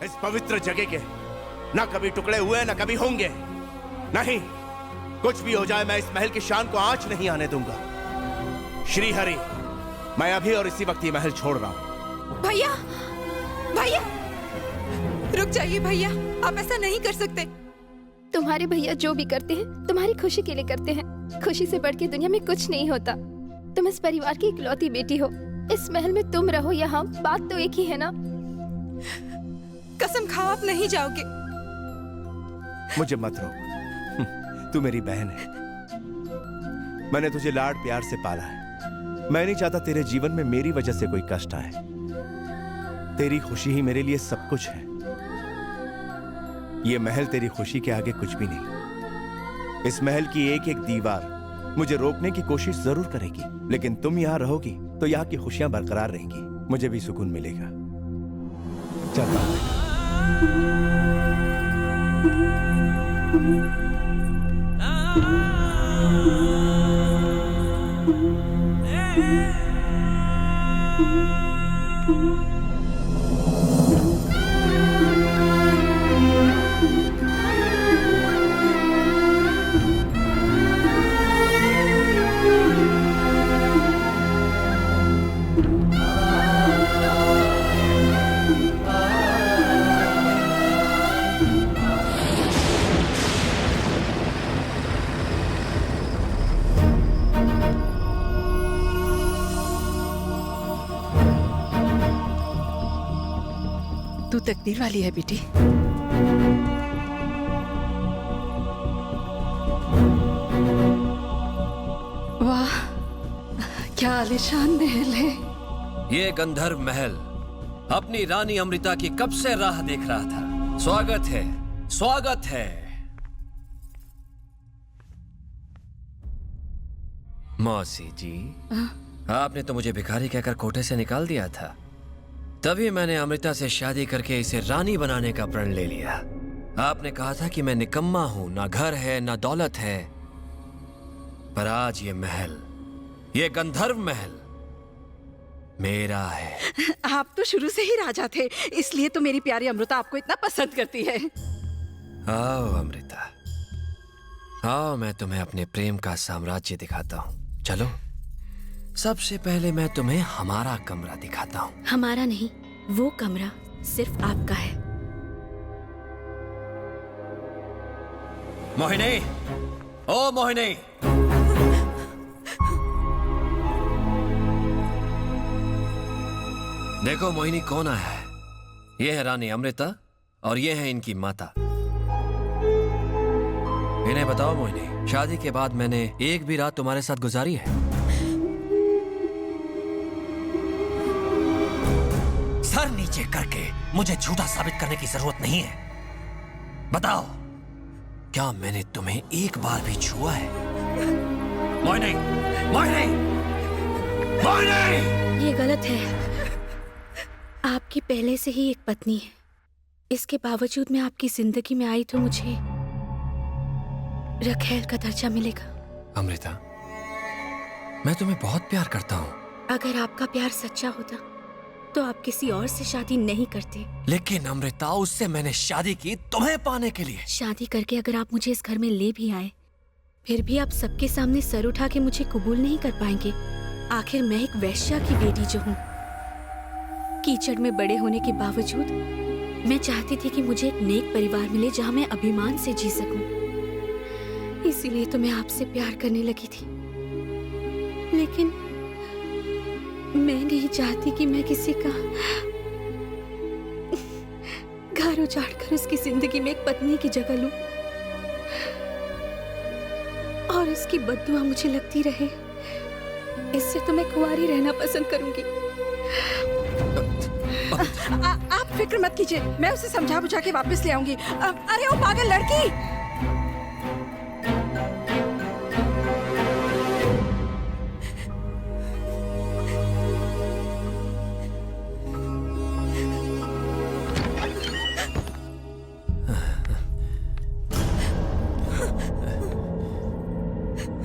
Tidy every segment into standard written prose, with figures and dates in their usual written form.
इस पवित्र जगह के ना कभी टुकड़े हुए ना कभी होंगे। नहीं, कुछ भी हो जाए मैं इस महल की शान को आंच नहीं आने दूंगा। श्री हरि, मैं अभी और इसी वक्त ये महल छोड़ रहा हूं। भैया, भैया रुक जाइए भैया, आप ऐसा नहीं कर सकते। तुम्हारे भैया जो भी करते हैं तुम्हारी खुशी के लिए करते हैं। खुशी से बढ़ के दुनिया में कुछ नहीं होता। तुम इस परिवार की इकलौती बेटी हो। इस महल में तुम रहो या हम, बात तो एक ही है ना। कसम खाओ आप नहीं जाओगे। मुझे मत रोक, तू मेरी बहन है। मैंने तुझे लाड प्यार से पाला है। मैं नहीं चाहता तेरे जीवन में मेरी वजह से कोई कष्ट आए। तेरी खुशी ही मेरे लिए सब कुछ है। ये महल तेरी खुशी के आगे कुछ भी नहीं। इस महल की एक एक दीवार मुझे रोकने की कोशिश जरूर करेगी, लेकिन तुम यहां रहोगी तो यहाँ की खुशियां बरकरार रहेंगी। मुझे भी सुकून मिलेगा। चल तू तकदीर वाली है बेटी। वाह, क्या आलीशान महल है। ये गंधर्व महल अपनी रानी अमृता की कब से राह देख रहा था। स्वागत है, स्वागत है। मौसी जी, आपने तो मुझे भिखारी कहकर कोठे से निकाल दिया था। तभी मैंने अमृता से शादी करके इसे रानी बनाने का प्रण ले लिया। आपने कहा था कि मैं निकम्मा हूं, ना घर है ना दौलत है, पर आज ये महल, ये गंधर्व महल मेरा है। आप तो शुरू से ही राजा थे, इसलिए तो मेरी प्यारी अमृता आपको इतना पसंद करती है। आओ अमृता, आओ, मैं तुम्हें अपने प्रेम का साम्राज्य दिखाता हूँ। चलो, सबसे पहले मैं तुम्हें हमारा कमरा दिखाता हूँ। हमारा नहीं, वो कमरा सिर्फ आपका है। मोहिनी, ओ मोहिनी, देखो मोहिनी कौन आया है। ये है रानी अमृता और ये है इनकी माता। इन्हें बताओ मोहिनी, शादी के बाद मैंने एक भी रात तुम्हारे साथ गुजारी है? सर नीचे करके मुझे झूठा साबित करने की जरूरत नहीं है। बताओ, क्या मैंने तुम्हें एक बार भी छुआ है? मोहिनी, मोहिनी, मोहिनी! ये गलत है। आपकी पहले से ही एक पत्नी है। इसके बावजूद मैं आपकी जिंदगी में आई तो मुझे रखैल का दर्जा मिलेगा। अमृता, मैं तुम्हें बहुत प्यार करता हूँ। अगर आपका प्यार सच्चा होता तो आप किसी और से शादी नहीं करते। लेकिन अमृता, उससे मैंने शादी की तुम्हें पाने के लिए। शादी करके अगर आप मुझे इस घर में ले भी आए, फिर भी आप सबके सामने सर उठा के मुझे कबूल नहीं कर पाएंगे। आखिर मैं एक वैश्या की बेटी जो हूँ। कीचड़ में बड़े होने के बावजूद मैं चाहती थी कि मुझे एक नेक परिवार मिले जहाँ मैं अभिमान से जी सकूं। इसीलिए तो मैं आपसे प्यार करने लगी थी। लेकिन मैं नहीं चाहती कि मैं किसी का घर उजाड़ कर उसकी जिंदगी में एक पत्नी की जगह लूं और इसकी बददुआ मुझे लगती रहे। इससे तो मैं कुंवारी रहना पसंद करूंगी। आप फिक्र मत कीजिए, मैं उसे समझा बुझा के वापस ले आऊंगी। अरे वो पागल लड़की!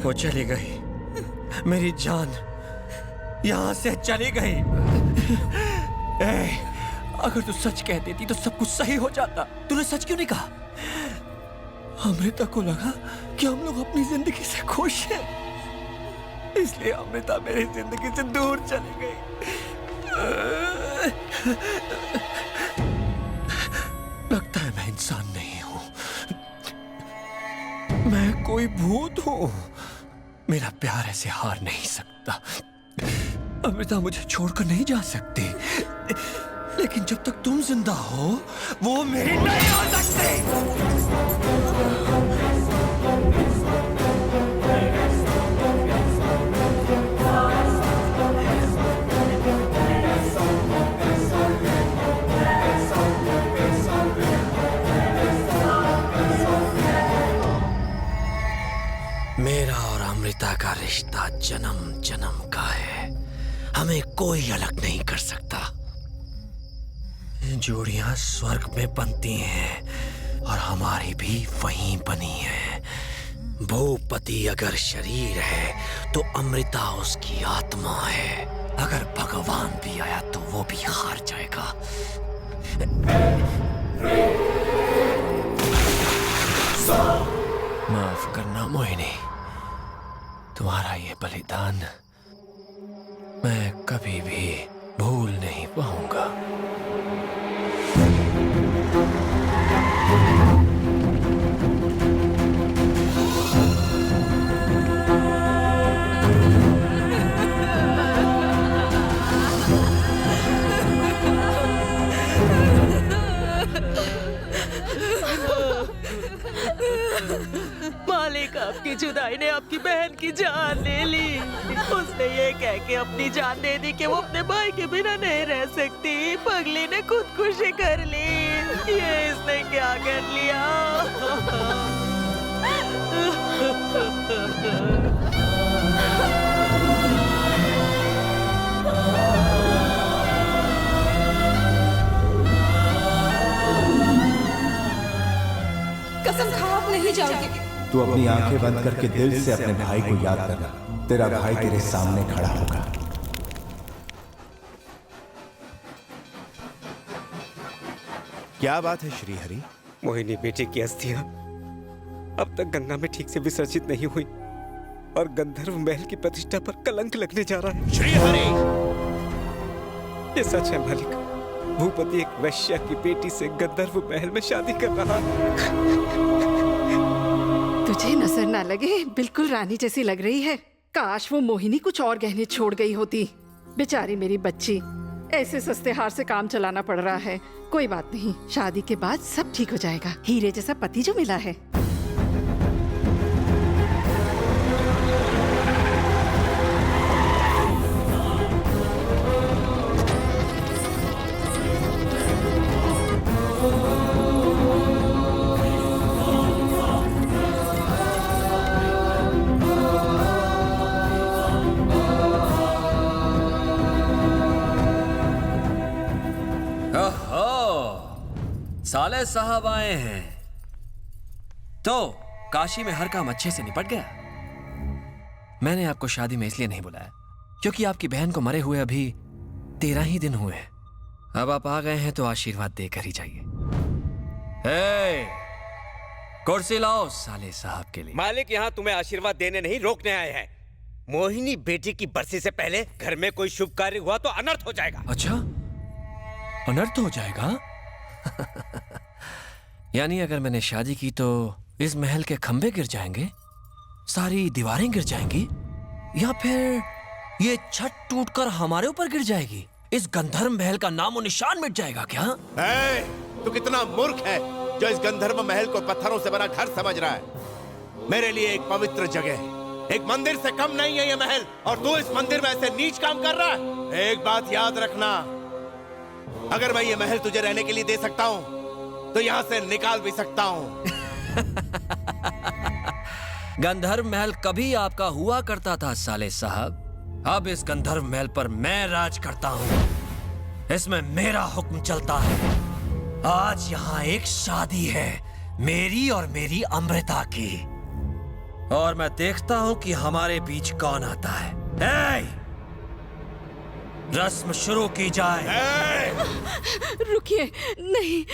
वो चली गई, मेरी जान यहां से चली गई। अगर तू सच कह देती तो सब कुछ सही हो जाता। तूने सच क्यों नहीं कहा? अमृता को लगा कि हम लोग अपनी जिंदगी से खुश हैं, इसलिए अमृता मेरी जिंदगी से दूर चली गई। लगता है मैं इंसान नहीं हूं, मैं कोई भूत हूं। मेरा प्यार ऐसे हार नहीं सकता। अमृता मुझे छोड़कर नहीं जा सकती, लेकिन जब तक तुम जिंदा हो वो मेरी नहीं हो सकती। मेरा और अमृता का रिश्ता जन्म जन्म का है, हमें कोई अलग नहीं कर सकता। जोड़ियां स्वर्ग में बनती हैं और हमारी भी वहीं बनी है। भूपति अगर शरीर है तो अमृता उसकी आत्मा है। अगर भगवान भी आया तो वो भी हार जाएगा। माफ करना मोहिनी, तुम्हारा ये बलिदान मैं कभी भी भूल नहीं पाऊंगा। मालिक, आपकी जुदाई ने आपकी बहन की जान ले ली। उसने ये कह के अपनी जान दे दी कि वो अपने भाई के बिना नहीं रह सकती। पगली ने खुदकुशी कर ली। ये इसने क्या कर लिया? कसम खाओ आप नहीं जाओगे। तू अपनी आंखें बंद करके दिल से अपने भाई को याद करना। तेरा भाई तेरे सामने खड़ा होगा। क्या बात है श्रीहरि? मोहिनी बेटे की अस्थियां अब तक गंगा में ठीक से विसर्जित नहीं हुई और गंधर्व महल की प्रतिष्ठा पर कलंक लगने जा रहा है। श्रीहरि, ये सच है मालिक। भूपति एक वैश्या की बेटी से गंधर्व महल में शादी कर रहा है। तुझे नजर ना लगे, बिल्कुल रानी जैसी लग रही है। काश वो मोहिनी कुछ और गहने छोड़ गई होती। बेचारी मेरी बच्ची, ऐसे सस्ते हार से काम चलाना पड़ रहा है। कोई बात नहीं, शादी के बाद सब ठीक हो जाएगा। हीरे जैसा पति जो मिला है। साले साहब आए हैं तो काशी में हर काम अच्छे से निपट गया। मैंने आपको शादी में इसलिए नहीं बुलाया क्योंकि आपकी बहन को मरे हुए अभी 13 ही दिन हुए हैं। अब आप आ गए हैं तो आशीर्वाद देकर ही जाइए। कुर्सी लाओ साले साहब के लिए। मालिक, यहाँ तुम्हें आशीर्वाद देने नहीं, रोकने आए हैं। मोहिनी बेटी की बरसी से पहले घर में कोई शुभ कार्य हुआ तो अनर्थ हो जाएगा। अच्छा, अनर्थ हो जाएगा? यानी अगर मैंने शादी की तो इस महल के खंभे गिर जाएंगे, सारी दीवारें गिर जाएंगी, या फिर ये छत टूटकर हमारे ऊपर गिर जाएगी? इस गंधर्व महल का नामो निशान मिट जाएगा क्या? तू कितना मूर्ख है जो इस गंधर्व महल को पत्थरों से बना घर समझ रहा है। मेरे लिए एक पवित्र जगह है, एक मंदिर से कम नहीं है ये महल, और तू इस मंदिर में ऐसे नीच काम कर रहा है। एक बात याद रखना, अगर मैं ये महल तुझे रहने के लिए दे सकता हूं तो यहां से निकाल भी सकता हूं। गंधर्व महल कभी आपका हुआ करता था साले साहब। अब इस गंधर्व महल पर मैं राज करता हूं, इसमें मेरा हुक्म चलता है। आज यहाँ एक शादी है, मेरी और मेरी अमृता की, और मैं देखता हूं कि हमारे बीच कौन आता है। रस्म शुरू की जाए। रुकिए, नहीं,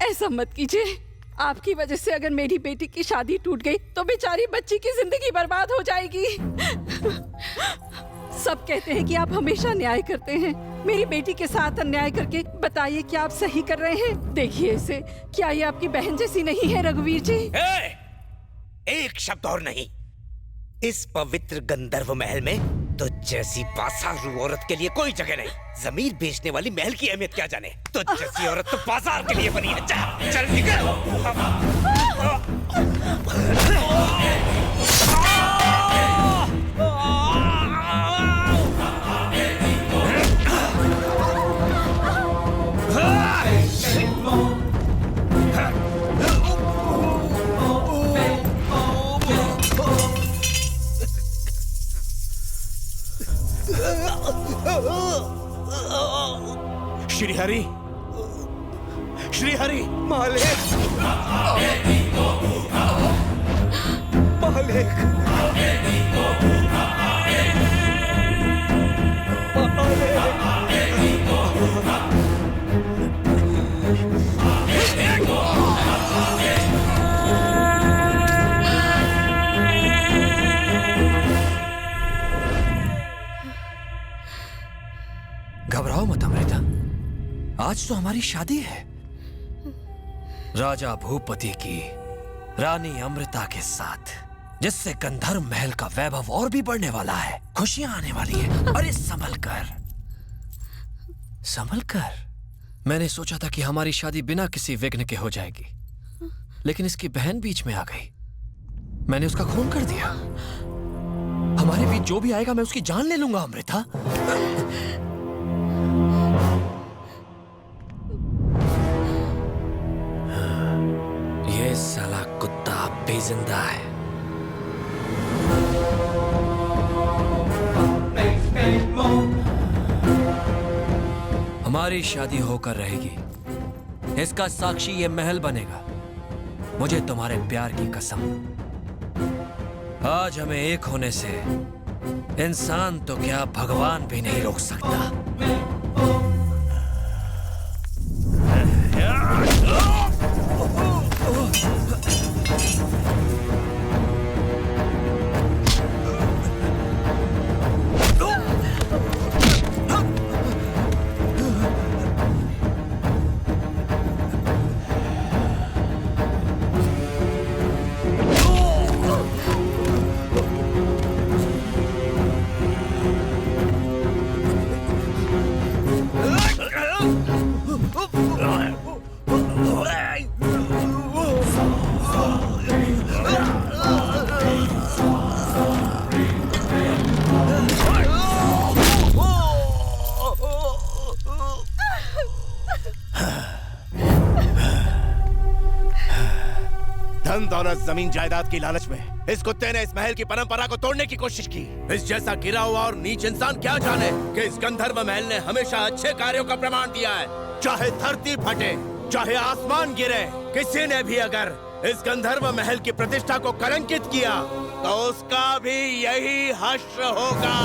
ऐसा मत कीजिए। आपकी वजह से अगर मेरी बेटी की शादी टूट गई तो बेचारी बच्ची की जिंदगी बर्बाद हो जाएगी। सब कहते हैं कि आप हमेशा न्याय करते हैं। मेरी बेटी के साथ अन्याय करके बताइए कि आप सही कर रहे हैं? देखिए इसे, क्या ये आपकी बहन जैसी नहीं है रघुवीर जी? एक शब्द और नहीं। इस पवित्र गंधर्व महल में तो जैसी बासारू औरत के लिए कोई जगह नहीं। जमीन बेचने वाली महल की अहमियत क्या जाने। तो जैसी औरत तो बाजार के लिए बनी है। चल निकल। श्रीहरि, श्रीहरि, मालिक, मालिक, घबराओ मत अमृता, आज तो हमारी शादी है। राजा भूपति की रानी अमृता के साथ, जिससे गंधर्व महल का वैभव और भी बढ़ने वाला है। खुशियां आने वाली है। अरे संभल कर, संभल कर। मैंने सोचा था कि हमारी शादी बिना किसी विघ्न के हो जाएगी, लेकिन इसकी बहन बीच में आ गई। मैंने उसका खून कर दिया। हमारे बीच जो भी आएगा मैं उसकी जान ले लूंगा अमृता। ये साला कुत्ता अब भी जिंदा है। हमारी शादी होकर रहेगी, इसका साक्षी ये महल बनेगा। मुझे तुम्हारे प्यार की कसम। आज हमें एक होने से इंसान तो क्या भगवान भी नहीं रोक सकता। धन दौलत जमीन जायदाद की लालच में इस कुत्ते ने इस महल की परंपरा को तोड़ने की कोशिश की। इस जैसा गिरा हुआ और नीच इंसान क्या जाने कि इस गंधर्व महल ने हमेशा अच्छे कार्यों का प्रमाण दिया है। चाहे धरती फटे, चाहे आसमान गिरे, किसी ने भी अगर इस गंधर्व महल की प्रतिष्ठा को कलंकित किया तो उसका भी यही हश्र होगा।